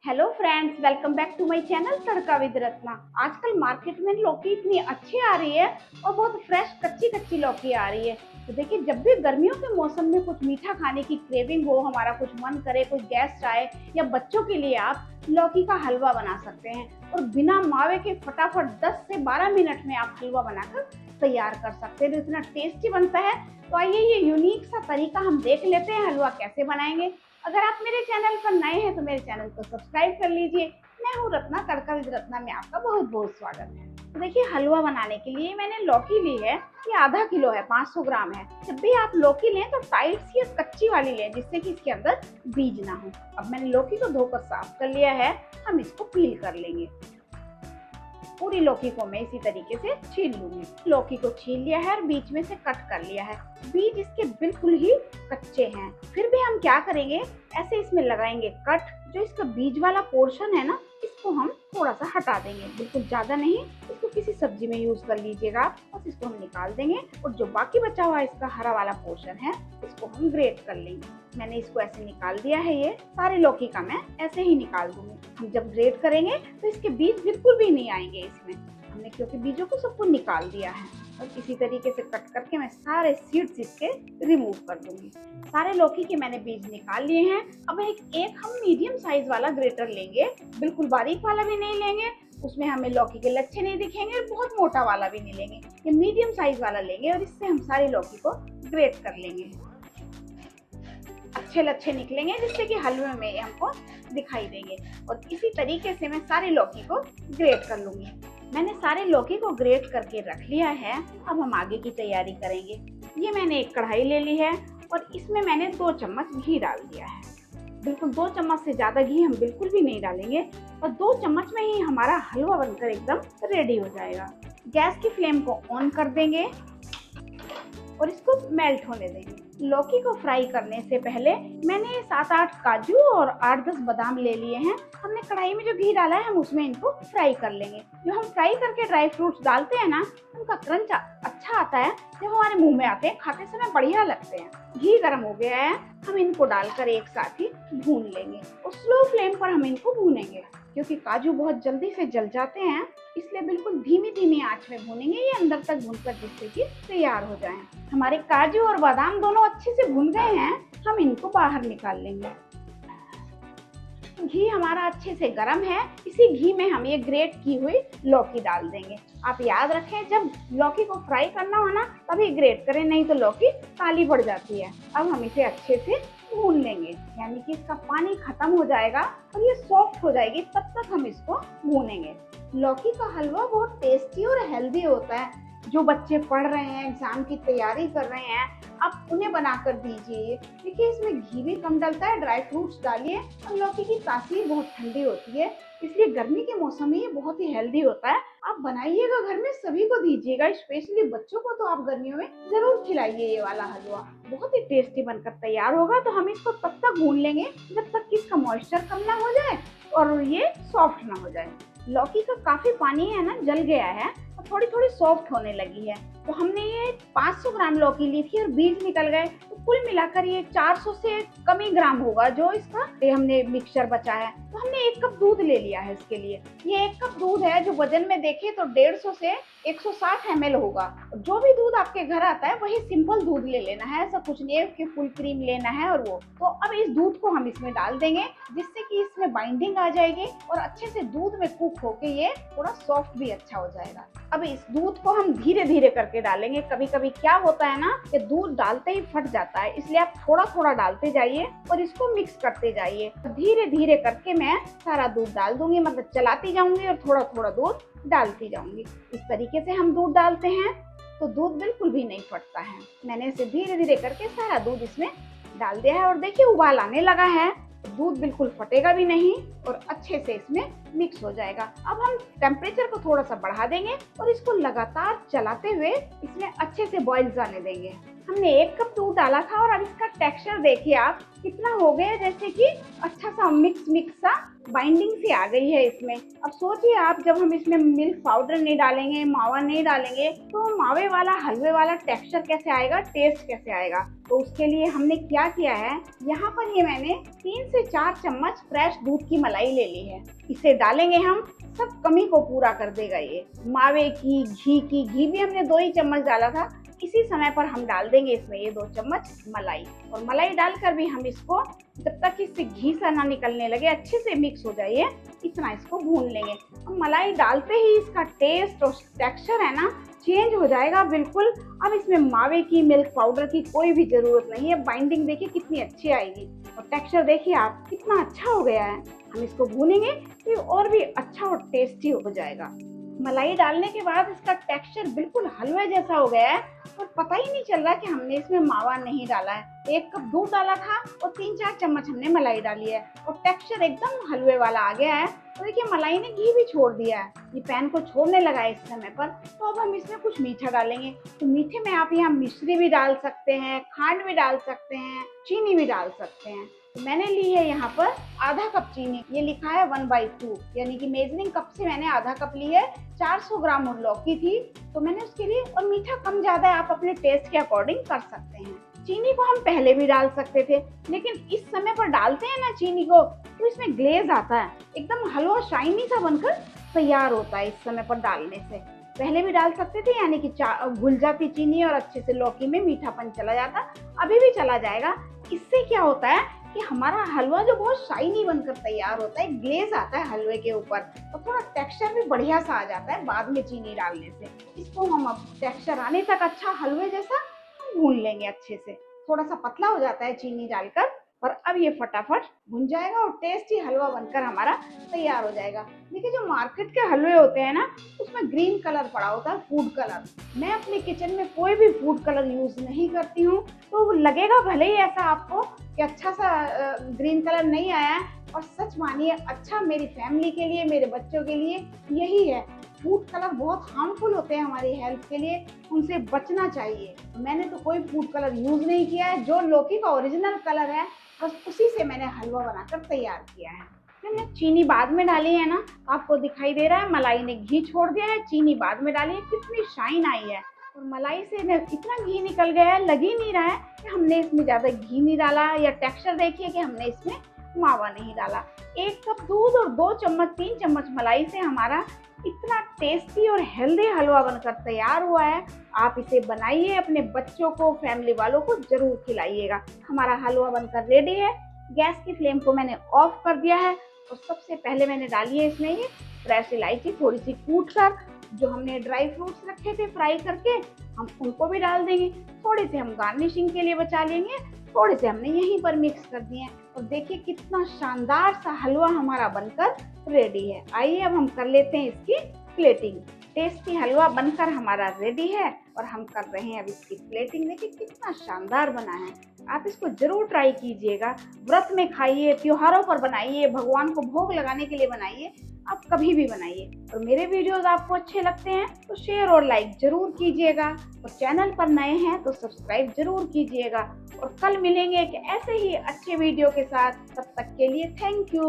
Hello friends, welcome back to my channel Tadka with Ratna. आजकल market में लौकी इतनी अच्छी आ रही है और बहुत फ्रेश कच्ची कच्ची लौकी आ रही है। तो देखिए, जब भी गर्मियों के मौसम में कुछ मीठा खाने की क्रेविंग हो, हमारा कुछ मन करे, कोई गेस्ट आए या बच्चों के लिए आप लौकी का हलवा बना सकते हैं और बिना मावे के फटाफट 10 से 12 मिनट में आप हलवा बनाकर तैयार कर सकते हैं। तो इतना टेस्टी बनता है। तो आइए ये यूनिक सा तरीका हम देख लेते हैं हलवा कैसे बनाएंगे। अगर आप मेरे चैनल पर नए हैं तो मेरे चैनल को सब्सक्राइब कर लीजिए। मैं हूँ रत्ना, तड़का विद रत्ना में आपका बहुत बहुत स्वागत है। तो देखिए, हलवा बनाने के लिए मैंने लौकी ली है, ये आधा किलो है, 500 ग्राम है। जब भी आप लौकी लें तो टाइट सी या कच्ची वाली लें, जिससे कि इसके अंदर बीज ना हो। अब मैंने लौकी को धोकर साफ कर लिया है, हम इसको पील कर लेंगे। पूरी लौकी को मैं इसी तरीके से छील लूंगी। लौकी को छील लिया है और बीच में से कट कर लिया है। बीज इसके बिल्कुल ही कच्चे हैं, फिर भी हम क्या करेंगे, ऐसे इसमें लगाएंगे कट। जो इसका बीज वाला पोर्शन है ना, इसको हम थोड़ा सा हटा देंगे, बिल्कुल ज्यादा नहीं। इसको किसी सब्जी में यूज कर लीजिएगा आप। बस इसको हम निकाल देंगे और जो बाकी बचा हुआ इसका हरा वाला पोर्शन है, इसको हम ग्रेट कर लेंगे। मैंने इसको ऐसे निकाल दिया है। ये सारे लौकी का मैं ऐसे ही निकाल दूंगी। हम जब ग्रेट करेंगे तो इसके बीज बिल्कुल भी नहीं आएंगे इसमें, हमने क्योंकि बीजों को सबको निकाल दिया है। और इसी तरीके से कट करके मैं सारे सीड्स इसके रिमूव कर दूंगी। सारे लौकी के मैंने बीज निकाल लिए हैं। अब एक हम मीडियम साइज वाला ग्रेटर लेंगे, बिल्कुल बारीक वाला भी नहीं लेंगे, उसमें हमें लौकी के लच्छे नहीं दिखेंगे, और बहुत मोटा वाला भी नहीं लेंगे। ये मीडियम साइज वाला लेंगे और इससे हम सारी लौकी को ग्रेट कर लेंगे। अच्छे लच्छे निकलेंगे जिससे कि हलवे में हमको दिखाई देंगे। और इसी तरीके से मैं सारी लौकी को ग्रेट कर लूंगी। मैंने सारे लौकी को ग्रेट करके रख लिया है। अब हम आगे की तैयारी करेंगे। ये मैंने एक कढ़ाई ले ली है और इसमें मैंने 2 चम्मच घी डाल दिया है। बिल्कुल 2 चम्मच से ज्यादा घी हम बिल्कुल भी नहीं डालेंगे और 2 चम्मच में ही हमारा हलवा बनकर एकदम रेडी हो जाएगा। गैस की फ्लेम को ऑन कर देंगे और इसको मेल्ट होने देंगे। लौकी को फ्राई करने से पहले मैंने 7-8 काजू और 8-10 बादाम ले लिए हैं। हमने कढ़ाई में जो घी डाला है, हम उसमें इनको फ्राई कर लेंगे। जो हम फ्राई करके ड्राई फ्रूट्स डालते हैं ना, उनका क्रंच अच्छा आता है, जब हमारे मुंह में आते हैं, खाते समय बढ़िया लगते हैं। घी गर्म हो गया है, हम इनको डालकर एक साथ ही भून लेंगे और स्लो फ्लेम पर हम इनको भूनेंगे, क्योंकि काजू बहुत जल्दी से जल जाते हैं, इसलिए बिल्कुल धीमी धीमी आंच में भूनेंगे ये अंदर तक भूनकर, जिससे कि तैयार हो जाएं। हमारे काजू और बादाम दोनों अच्छे से भुन गए हैं, हम इनको बाहर निकाल लेंगे। घी हमारा अच्छे से गर्म है, इसी घी में हम ये ग्रेट की हुई लौकी डाल देंगे। आप याद रखें, जब लौकी को फ्राई करना हो ना, तभी ग्रेट करें, नहीं तो लौकी काली पड़ जाती है। अब हम इसे अच्छे से भून लेंगे, यानी कि इसका पानी खत्म हो जाएगा और ये सॉफ्ट हो जाएगी, तब तक हम इसको भूनेंगे। लौकी का हलवा बहुत टेस्टी और हेल्दी होता है। जो बच्चे पढ़ रहे हैं, एग्जाम की तैयारी कर रहे हैं, आप उन्हें बनाकर दीजिए। देखिए, इसमें घी भी कम डलता है, ड्राई फ्रूट्स डालिए और लौकी की तासीर बहुत ठंडी होती है, इसलिए गर्मी के मौसम में ये बहुत ही हेल्दी होता है। आप बनाइएगा, घर में सभी को दीजिएगा, स्पेशली बच्चों को तो आप गर्मियों में जरूर खिलाइए। ये वाला हलवा बहुत ही टेस्टी बनकर तैयार होगा। तो हम इसको तब तक भून लेंगे जब तक कि इसका मॉइस्चर कम ना हो जाए और ये सॉफ्ट ना हो जाए। लौकी का काफी पानी है ना, जल गया है और थोड़ी थोड़ी सॉफ्ट होने लगी है। तो हमने ये 500 ग्राम लौकी ली थी और बीज निकल गए, तो कुल मिलाकर ये 400 से कम ही ग्राम होगा जो इसका हमने मिक्सचर बचा है। तो हमने 1 कप दूध ले लिया है इसके लिए। ये 1 कप दूध है, जो वजन में देखे तो 150 से 160 ml होगा। जो भी दूध आपके घर आता है वही सिंपल दूध ले लेना है, ऐसा कुछ नहीं है कि फुल क्रीम लेना है। और वो तो अब इस दूध को हम इसमें डाल देंगे, जिससे कि इसमें बाइंडिंग आ जाएगी और अच्छे से दूध में कुक होके ये थोड़ा सॉफ्ट भी अच्छा हो जाएगा। अब इस दूध को हम धीरे धीरे करके डालेंगे। कभी कभी क्या होता है ना, कि दूध डालते ही फट जाता है, इसलिए आप थोड़ा थोड़ा डालते जाइए और इसको मिक्स करते जाइए। धीरे धीरे करके मैं सारा दूध डाल दूंगी, मतलब चलाती जाऊंगी और थोड़ा थोड़ा दूध डालती जाऊंगी। इस तरीके से हम दूध डालते हैं तो दूध बिल्कुल भी नहीं फटता है। मैंने इसे धीरे धीरे करके सारा दूध इसमें डाल दिया है और देखिए, उबाल आने लगा है। दूध बिल्कुल फटेगा भी नहीं और अच्छे से इसमें मिक्स हो जाएगा। अब हम टेम्परेचर को थोड़ा सा बढ़ा देंगे और इसको लगातार चलाते हुए इसमें अच्छे से बॉइल्स आने देंगे। हमने 1 कप दूध डाला था और अब इसका टेक्सचर देखिए आप कितना हो गया, जैसे कि अच्छा सा मिक्स सा बाइंडिंग सी आ गई है इसमें। अब सोचिए आप, जब हम इसमें मिल्क पाउडर नहीं डालेंगे, मावा नहीं डालेंगे, तो मावे वाला हलवे वाला टेक्सचर कैसे आएगा, टेस्ट कैसे आएगा। तो उसके लिए हमने क्या किया है, यहाँ पर ये मैंने 3 से 4 चम्मच फ्रेश दूध की मलाई ले ली है। इसे डालेंगे हम, सब कमी को पूरा कर देगा ये। मावे की, घी भी हमने 2 ही चम्मच डाला था। इसी समय पर हम डाल देंगे इसमें ये 2 चम्मच मलाई, और मलाई डालकर भी हम इसको जब तक इससे घी सा ना निकलने लगे, अच्छे से मिक्स हो जाइए, इतना इसको भून लेंगे। और मलाई डालते ही इसका टेस्ट और टेक्सचर है ना चेंज हो जाएगा बिल्कुल। अब इसमें मावे की, मिल्क पाउडर की कोई भी जरूरत नहीं है। बाइंडिंग देखिए कितनी अच्छी आएगी, और टेक्सचर देखिए आप कितना अच्छा हो गया है। हम इसको भूनेंगे तो और भी अच्छा और टेस्टी हो जाएगा। मलाई डालने के बाद इसका टेक्सचर बिल्कुल हलवे जैसा हो गया है, और पता ही नहीं चल रहा कि हमने इसमें मावा नहीं डाला है। 1 कप दूध डाला था और 3-4 चम्मच हमने मलाई डाली है, और टेक्सचर एकदम हलवे वाला आ गया है। तो देखिए मलाई ने घी भी छोड़ दिया है, ये पैन को छोड़ने लगा है इस समय पर। तो अब हम इसमें कुछ मीठा डालेंगे। तो मीठे में आप यहाँ मिश्री भी डाल सकते हैं, खांड भी डाल सकते हैं, चीनी भी डाल सकते हैं। तो मैंने ली है यहाँ पर आधा कप चीनी, ये लिखा है 1/2, यानी कि मेजरिंग कप से मैंने आधा कप ली है। 400 ग्राम लौकी थी तो मैंने उसके लिए, और मीठा कम ज्यादा आप अपने टेस्ट के अकॉर्डिंग कर सकते हैं। चीनी को हम पहले भी डाल सकते थे, लेकिन इस समय पर डालते हैं ना चीनी को, तो इसमें ग्लेज आता है, एकदम हलवा शाइनी सा बनकर तैयार होता है। इस समय पर डालने से पहले भी डाल सकते थे, यानी कि घुल जाती चीनी और अच्छे से लौकी में मीठापन चला जाता, अभी भी चला जाएगा। इससे क्या होता है कि हमारा हलवा जो बहुत शाइनी बनकर तैयार होता है, ग्लेज आता है हलवे के ऊपर, और थोड़ा टेक्सचर भी बढ़िया सा आ जाता है बाद में चीनी डालने से। इसको हम अब टेक्सचर आने तक अच्छा हलवे जैसा भून लेंगे अच्छे से। थोड़ा सा पतला हो जाता है चीनी डालकर, और अब ये फटाफट भुन जाएगा और टेस्टी हलवा बनकर हमारा तैयार हो जाएगा। देखिए जो मार्केट के हलवे होते हैं ना, उसमें ग्रीन कलर पड़ा होता है, फूड कलर। मैं अपने किचन में कोई भी फूड कलर यूज नहीं करती हूँ, तो लगेगा भले ही ऐसा आपको कि अच्छा सा ग्रीन कलर नहीं आया है, और सच मानिए अच्छा मेरी फैमिली के लिए, मेरे बच्चों के लिए यही है। फूड कलर बहुत हार्मफुल होते हैं हमारी हेल्थ के लिए, उनसे बचना चाहिए। मैंने तो कोई फूड कलर यूज नहीं किया है, जो लौकी का ओरिजिनल कलर है बस उसी से मैंने हलवा बनाकर तैयार किया है। मैंने चीनी बाद में डाली है ना, आपको दिखाई दे रहा है मलाई ने घी छोड़ दिया है, चीनी बाद में डाली है, कितनी शाइन आई है। और मलाई से इतना घी निकल गया है, लग ही नहीं रहा है कि हमने इसमें ज़्यादा घी नहीं डाला, या टेक्सचर देखिए कि हमने इसमें मावा नहीं डाला। 1 कप दूध और 2 चम्मच 3 चम्मच मलाई से हमारा इतना टेस्टी और हेल्दी हलवा बनकर तैयार हुआ है। आप इसे बनाइए, अपने बच्चों को, फैमिली वालों को जरूर खिलाइएगा। हमारा हलवा बनकर रेडी है। गैस की फ्लेम को मैंने ऑफ कर दिया है, और सबसे पहले मैंने डाली है इसमें ये फ्रेश इलायची, थोड़ी सी कूट कर। जो हमने ड्राई फ्रूट्स रखे थे फ्राई करके, हम उनको भी डाल देंगे। थोड़े से हम गार्निशिंग के लिए बचा लेंगे, थोड़े से हमने यहीं पर मिक्स कर दिए। और देखिए कितना शानदार सा हलवा हमारा बनकर रेडी है। आइए अब हम कर लेते हैं इसकी प्लेटिंग। टेस्टी हलवा बनकर हमारा रेडी है, और हम कर रहे हैं अब इसकी प्लेटिंग। देखिए कितना शानदार बना है। आप इसको जरूर ट्राई कीजिएगा। व्रत में खाइए, त्योहारों पर बनाइए, भगवान को भोग लगाने के लिए बनाइए, आप कभी भी बनाइए। और मेरे वीडियोस आपको अच्छे लगते हैं तो शेयर और लाइक जरूर कीजिएगा, और चैनल पर नए हैं तो सब्सक्राइब जरूर कीजिएगा। और कल मिलेंगे एक ऐसे ही अच्छे वीडियो के साथ। तब तक के लिए थैंक यू।